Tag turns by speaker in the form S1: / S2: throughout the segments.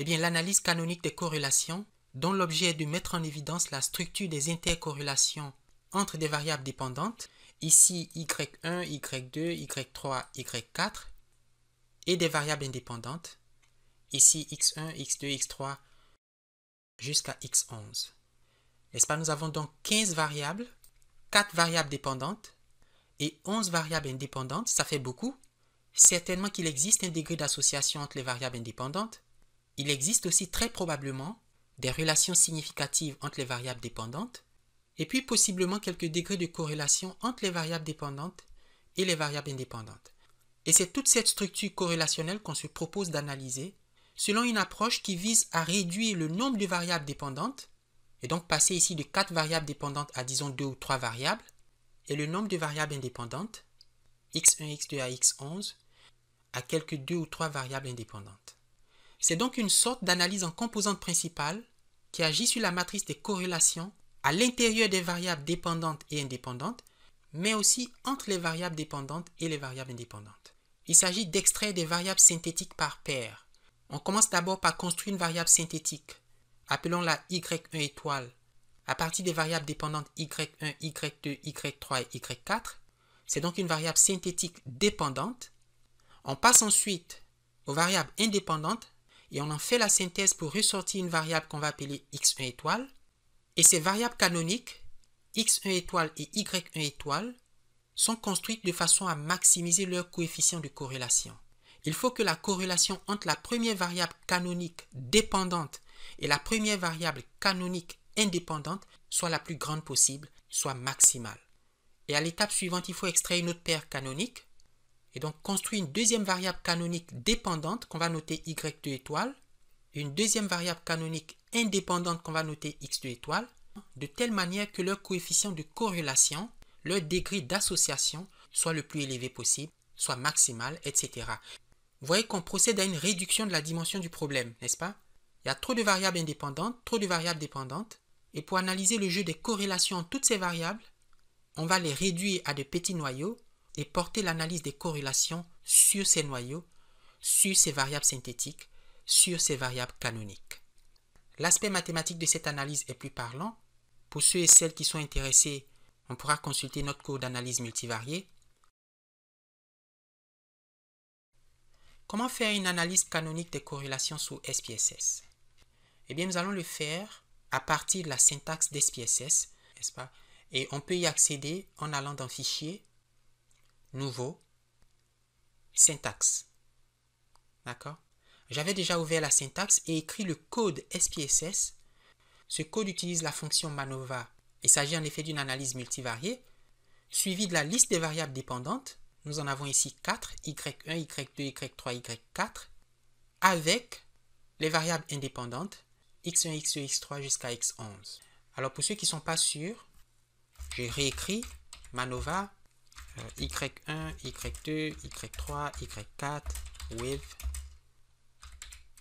S1: bien, l'analyse canonique des corrélations, dont l'objet est de mettre en évidence la structure des intercorrélations entre des variables dépendantes, ici y1, y2, y3, y4, et des variables indépendantes, ici x1, x2, x3, jusqu'à x11. N'est-ce pas? Nous avons donc 15 variables, 4 variables dépendantes et 11 variables indépendantes. Ça fait beaucoup. Certainement qu'il existe un degré d'association entre les variables indépendantes. Il existe aussi très probablement des relations significatives entre les variables dépendantes et puis possiblement quelques degrés de corrélation entre les variables dépendantes et les variables indépendantes. Et c'est toute cette structure corrélationnelle qu'on se propose d'analyser selon une approche qui vise à réduire le nombre de variables dépendantes et donc passer ici de 4 variables dépendantes à disons 2 ou 3 variables et le nombre de variables indépendantes x1, x2 à x11 à quelques 2 ou 3 variables indépendantes. C'est donc une sorte d'analyse en composantes principales qui agit sur la matrice des corrélations à l'intérieur des variables dépendantes et indépendantes, mais aussi entre les variables dépendantes et les variables indépendantes. Il s'agit d'extraire des variables synthétiques par paire. On commence d'abord par construire une variable synthétique, appelons-la y1 étoile, à partir des variables dépendantes y1, y2, y3 et y4. C'est donc une variable synthétique dépendante. On passe ensuite aux variables indépendantes et on en fait la synthèse pour ressortir une variable qu'on va appeler x1 étoile. Et ces variables canoniques, x1 étoile et y1 étoile, sont construites de façon à maximiser leur coefficient de corrélation. Il faut que la corrélation entre la première variable canonique dépendante et la première variable canonique indépendante soit la plus grande possible, soit maximale. Et à l'étape suivante, il faut extraire une autre paire canonique et donc construire une deuxième variable canonique dépendante qu'on va noter y2 étoile, une deuxième variable canonique indépendante qu'on va noter x2 étoile, de telle manière que leur coefficient de corrélation, leur degré d'association soit le plus élevé possible, soit maximal, etc. Vous voyez qu'on procède à une réduction de la dimension du problème, n'est-ce pas? Il y a trop de variables indépendantes, trop de variables dépendantes, et pour analyser le jeu des corrélations entre toutes ces variables, on va les réduire à de petits noyaux et porter l'analyse des corrélations sur ces noyaux, sur ces variables synthétiques, sur ces variables canoniques. L'aspect mathématique de cette analyse est plus parlant. Pour ceux et celles qui sont intéressés, on pourra consulter notre cours d'analyse multivariée. Comment faire une analyse canonique des corrélations sous SPSS? Eh bien, nous allons le faire à partir de la syntaxe d'SPSS, n'est-ce pas? Et on peut y accéder en allant dans Fichier, Nouveau, Syntaxe. D'accord? J'avais déjà ouvert la syntaxe et écrit le code SPSS. Ce code utilise la fonction MANOVA. Il s'agit en effet d'une analyse multivariée, suivie de la liste des variables dépendantes. Nous en avons ici 4, y1, y2, y3, y4, avec les variables indépendantes, x1, x2, x3 jusqu'à x11. Alors pour ceux qui ne sont pas sûrs, j'ai réécrit MANOVA, y1, y2, y3, y4, with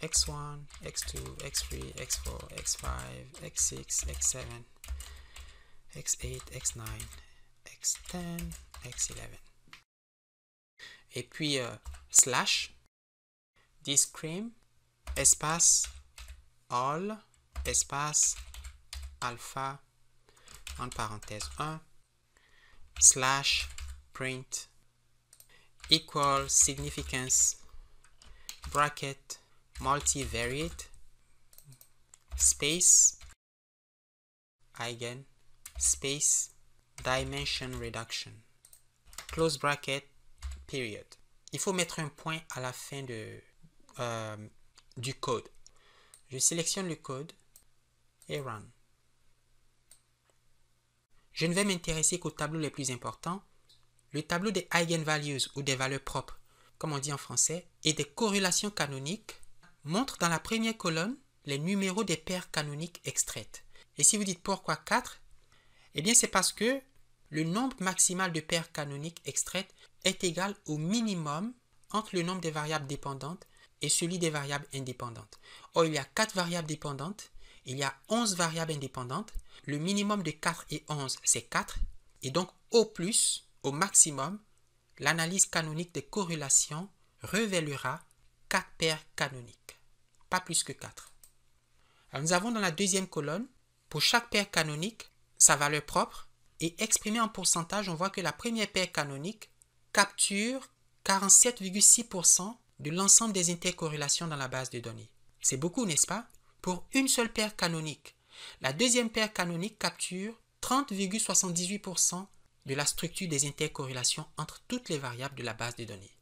S1: x1, x2, x3, x4, x5, x6, x7, x8, x9, x10, x11. Et puis, slash, discrim, espace, all, espace, alpha, en parenthèse 1, slash, print, equal significance, bracket, multivariate, space, eigen, space, dimension reduction, close bracket, period. Il faut mettre un point à la fin du code. Je sélectionne le code et run. Je ne vais m'intéresser qu'au tableau les plus importants, le tableau des eigenvalues ou des valeurs propres, comme on dit en français, et des corrélations canoniques montre dans la première colonne les numéros des paires canoniques extraites. Et si vous dites pourquoi 4, eh bien c'est parce que le nombre maximal de paires canoniques extraites est égal au minimum entre le nombre des variables dépendantes et celui des variables indépendantes. Or, il y a 4 variables dépendantes, il y a 11 variables indépendantes, le minimum de 4 et 11 c'est 4, et donc au plus, au maximum, l'analyse canonique des corrélations révélera 4 paires canoniques. pas plus que 4. Alors, nous avons dans la deuxième colonne, pour chaque paire canonique, sa valeur propre, et exprimée en pourcentage, on voit que la première paire canonique capture 47,6% de l'ensemble des intercorrélations dans la base de données. C'est beaucoup, n'est-ce pas? Pour une seule paire canonique. La deuxième paire canonique capture 30,78% de la structure des intercorrélations entre toutes les variables de la base de données.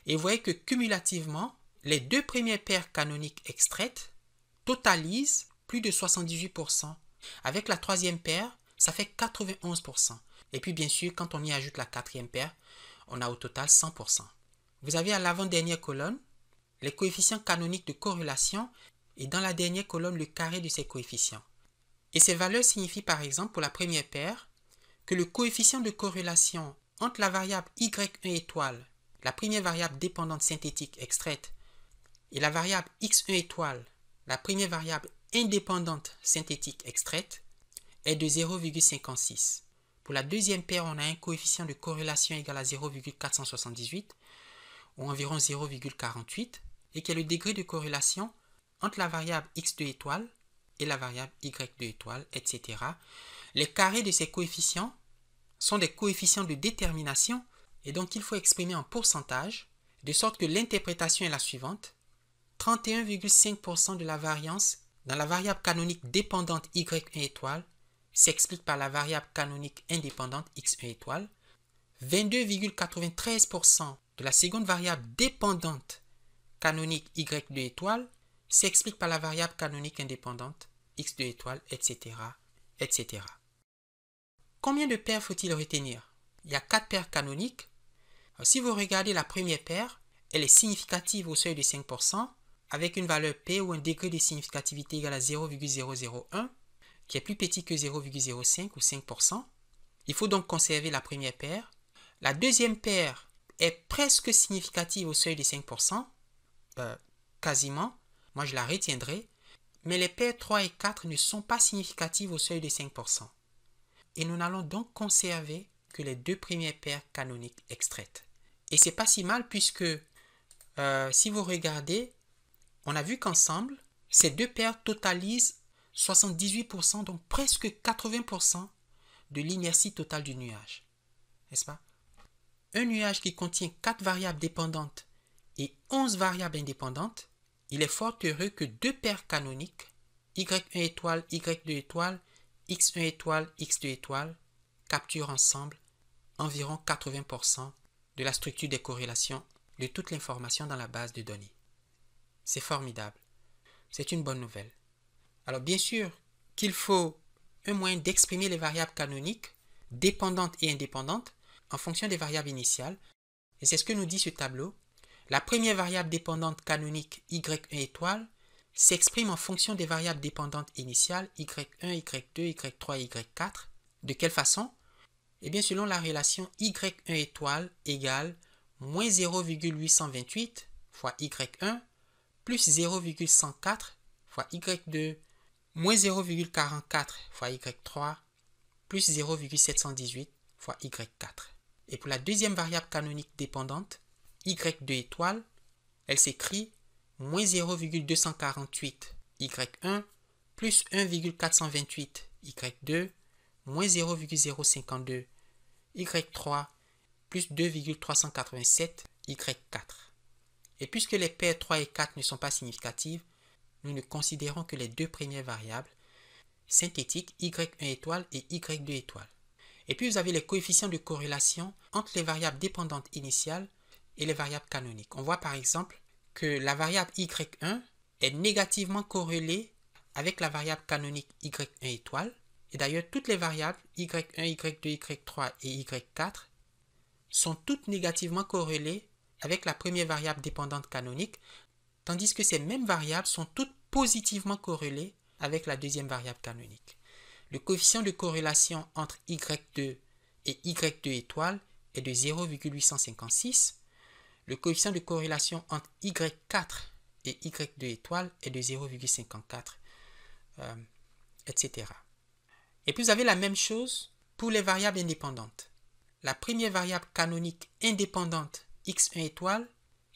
S1: Et vous voyez que cumulativement, les deux premières paires canoniques extraites totalisent plus de 78%. Avec la troisième paire, ça fait 91%. Et puis bien sûr, quand on y ajoute la quatrième paire, on a au total 100%. Vous avez à l'avant-dernière colonne les coefficients canoniques de corrélation et dans la dernière colonne le carré de ces coefficients. Et ces valeurs signifient par exemple pour la première paire que le coefficient de corrélation entre la variable y1 étoile, la première variable dépendante synthétique extraite, et la variable x1 étoile, la première variable indépendante synthétique extraite, est de 0,56. Pour la deuxième paire, on a un coefficient de corrélation égal à 0,478 ou environ 0,48 et qui est le degré de corrélation entre la variable x2 étoile et la variable y2 étoile, etc. Les carrés de ces coefficients sont des coefficients de détermination et donc il faut exprimer en pourcentage de sorte que l'interprétation est la suivante. 31,5% de la variance dans la variable canonique dépendante y1 étoile s'explique par la variable canonique indépendante x1 étoile. 22,93% de la seconde variable dépendante canonique y2 étoile s'explique par la variable canonique indépendante x2 étoile, etc., etc. Combien de paires faut-il retenir? Il y a 4 paires canoniques. Alors, si vous regardez la première paire, elle est significative au seuil de 5% avec une valeur P ou un degré de significativité égal à 0,001 qui est plus petit que 0,05 ou 5%. Il faut donc conserver la première paire. La deuxième paire est presque significative au seuil de 5%, quasiment. Moi, je la retiendrai. Mais les paires 3 et 4 ne sont pas significatives au seuil de 5%. Et nous n'allons donc conserver que les deux premières paires canoniques extraites. Et c'est pas si mal puisque si vous regardez, on a vu qu'ensemble, ces deux paires totalisent 78%, donc presque 80% de l'inertie totale du nuage. N'est-ce pas? Un nuage qui contient 4 variables dépendantes et 11 variables indépendantes, il est fort heureux que deux paires canoniques, y1 étoile, y2 étoile, x1 étoile, x2 étoile, capturent ensemble environ 80% de la structure des corrélations de toute l'information dans la base de données. C'est formidable. C'est une bonne nouvelle. Alors bien sûr qu'il faut un moyen d'exprimer les variables canoniques dépendantes et indépendantes en fonction des variables initiales. Et c'est ce que nous dit ce tableau. La première variable dépendante canonique y1 étoile s'exprime en fonction des variables dépendantes initiales y1, y2, y3 et y4. De quelle façon? Eh bien selon la relation y1 étoile égale moins 0,828 fois y1 plus 0,104 fois y2 moins 0,44 fois y3 plus 0,718 fois y4. Et pour la deuxième variable canonique dépendante, y2 étoile, elle s'écrit moins 0,248 y1 plus 1,428 y2 moins 0,052 y3 plus 2,387 y4. Et puisque les paires 3 et 4 ne sont pas significatives, nous ne considérons que les deux premières variables synthétiques y1 étoile et y2 étoile. Et puis vous avez les coefficients de corrélation entre les variables dépendantes initiales et les variables canoniques. On voit par exemple que la variable y1 est négativement corrélée avec la variable canonique y1 étoile. Et d'ailleurs, toutes les variables y1, y2, y3 et y4 sont toutes négativement corrélées avec la première variable dépendante canonique, tandis que ces mêmes variables sont toutes positivement corrélées avec la deuxième variable canonique. Le coefficient de corrélation entre y2 et y2 étoile est de 0,856. Le coefficient de corrélation entre y4 et y2 étoile est de 0,54, etc. Et puis vous avez la même chose pour les variables indépendantes. La première variable canonique indépendante x1 étoile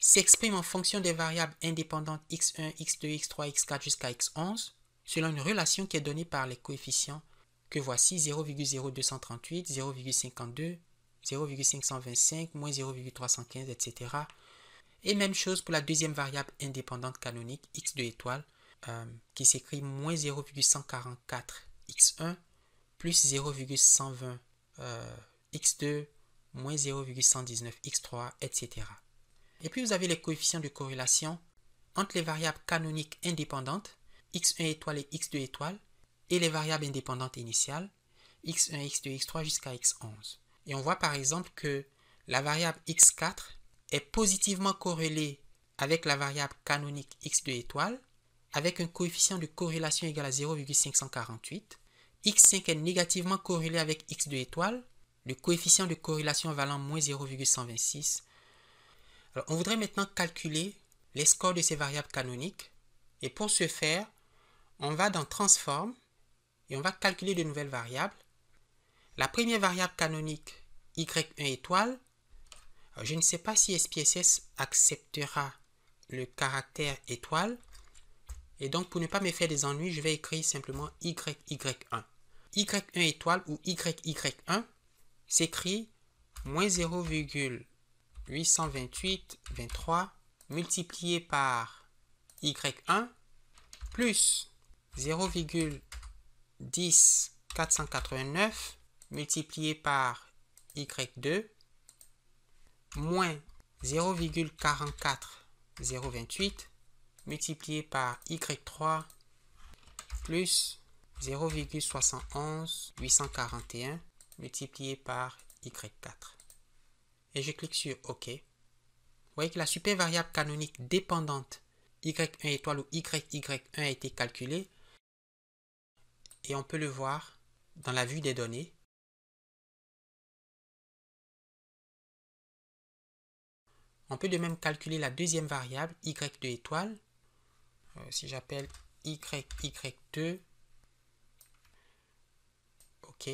S1: s'exprime en fonction des variables indépendantes x1, x2, x3, x4 jusqu'à x11 selon une relation qui est donnée par les coefficients que voici 0,0238, 0,52, 0,525, moins 0,315, etc. Et même chose pour la deuxième variable indépendante canonique, x2 étoile, qui s'écrit moins 0,144 x1 plus 0,120 x2 moins 0,119 x3, etc. Et puis vous avez les coefficients de corrélation entre les variables canoniques indépendantes, x1 étoile et x2 étoile, et les variables indépendantes initiales, x1, x2, x3 jusqu'à x11. Et on voit par exemple que la variable x4 est positivement corrélée avec la variable canonique x2 étoile, avec un coefficient de corrélation égal à 0,548. x5 est négativement corrélé avec x2 étoile, le coefficient de corrélation valant moins 0,126. Alors, on voudrait maintenant calculer les scores de ces variables canoniques. Et pour ce faire, on va dans Transform et on va calculer de nouvelles variables. La première variable canonique, y1 étoile, alors, je ne sais pas si SPSS acceptera le caractère étoile. Et donc, pour ne pas me faire des ennuis, je vais écrire simplement YY1. Y1 étoile ou YY1 s'écrit moins 0,828,23 multiplié par Y1 plus 0,10489 multiplié par Y2 moins 0,44028 multiplié par Y3 plus 0,71841 multiplié par Y4. Et je clique sur OK. Vous voyez que la super variable canonique dépendante Y1 étoile ou YY1 a été calculée. Et on peut le voir dans la vue des données. On peut de même calculer la deuxième variable Y2 étoile. Si j'appelle YY2, OK.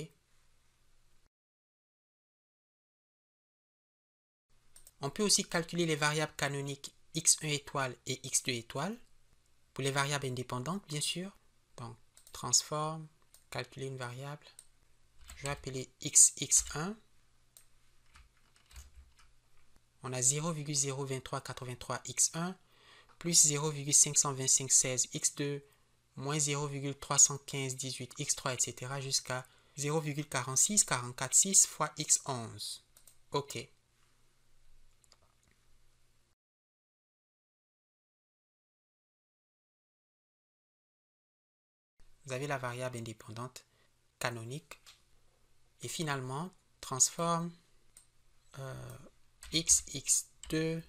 S1: On peut aussi calculer les variables canoniques x1 étoile et x2 étoile. Pour les variables indépendantes, bien sûr. Donc, transform, calculer une variable. Je vais appeler xx1. On a 0,02383 x1 plus 0,52516 x2 moins 0,315 18 x3, etc. jusqu'à 0,46 446 fois x11. OK. Vous avez la variable indépendante canonique. Et finalement, transforme xx2,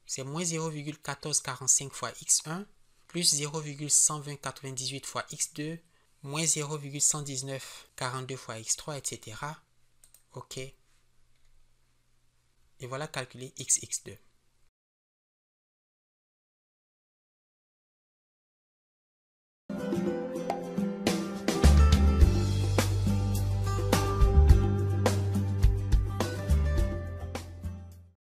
S1: c'est moins 0,1445 fois x1 plus 0,12098 fois x2 moins 0,11942 fois x3, etc. OK. Et voilà calculer xx2.